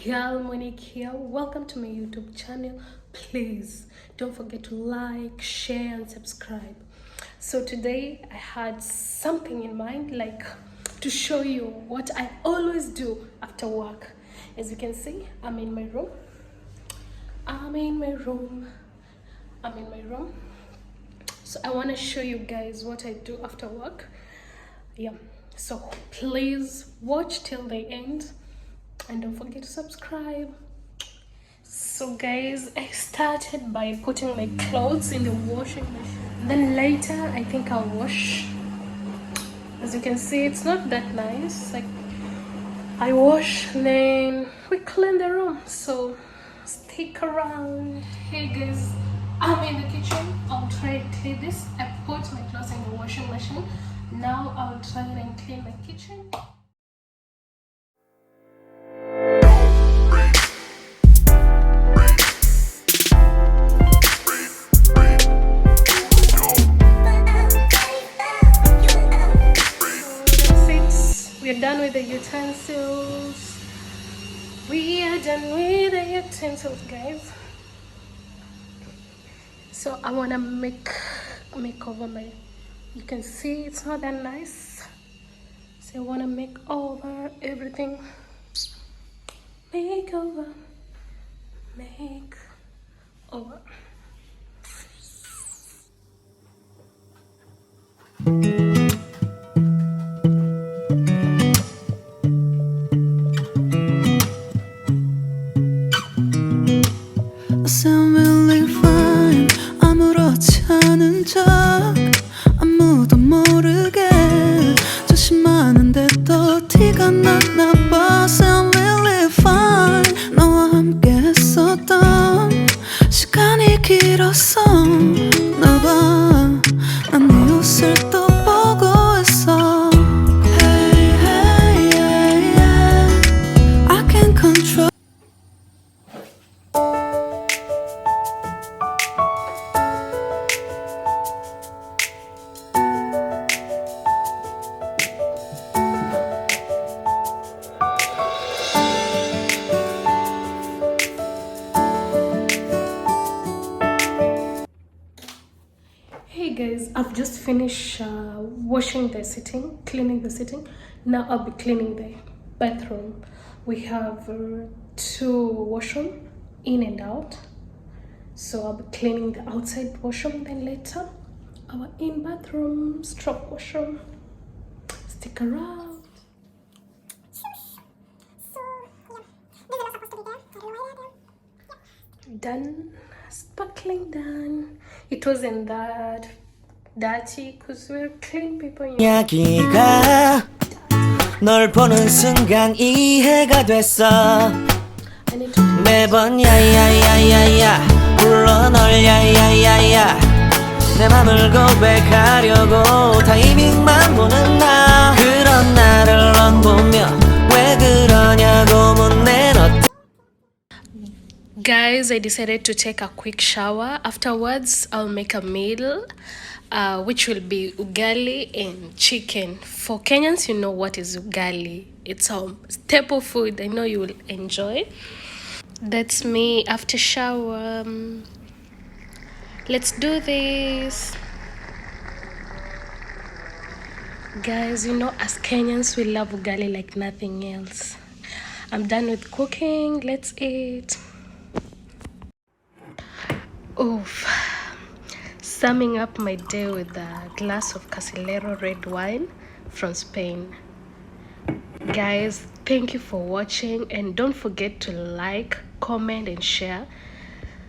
girl Monique here. Welcome to my YouTube channel. Please don't forget to like, share and subscribe. So today I had something in mind, like to show you what I always do after work. As you can see, I'm in my room. So I want to show you guys what I do after work. Yeah, so please watch till the end and don't forget to subscribe. So guys, I started by putting my clothes in the washing machine, then later I think I'll wash. As you can see, it's not that nice. Like, I wash, then we clean the room. So stick around. Hey guys, I'm in the kitchen. I'll try to clean this. I put my clothes in the washing machine. Now I'll try and clean my kitchen. We're done with the utensils. We are done with the utensils, guys. So I want to make over my, you can see it's not that nice. So I want to make over everything. Make over. Sound really fine. 아무렇지 않은 척 아무도 모르게 조심하는데 또 티가 났나 봐. Sound really fine. 너와 함께 했었던 시간이 길었어 나 봐. 난 네 옷을 또 보고 있어. Hey, hey, yeah, yeah. I can't control. Hey guys, I've just finished washing the sitting, cleaning the sitting. Now I'll be cleaning the bathroom. We have two washroom, in and out. So I'll be cleaning the outside washroom, then later our in bathroom stroke washroom. Stick around. Done, sparkling done. It wasn't that dirty because we're clean people. 이야기가 널 보는 순간 이해가 됐어. I need to 매번 야야야야야 불러 널 야야야야 내 맘을 고백하려고 타이밍만 보는 나. 그런 나를 넌 보며 왜 그러냐고 묻네. 너 Guys, I decided to take a quick shower. Afterwards, I'll make a meal, which will be ugali and chicken. For Kenyans, you know what is ugali. It's a staple food. I know you will enjoy. That's me after shower. Let's do this. Guys, you know, as Kenyans, we love ugali like nothing else. I'm done with cooking. Let's eat. Oof. Summing up my day with a glass of Casillero red wine from Spain. Guys, thank you for watching and don't forget to like, comment and share.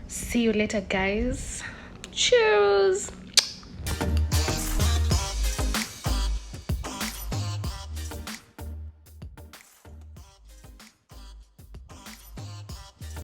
See you later, guys. Cheers.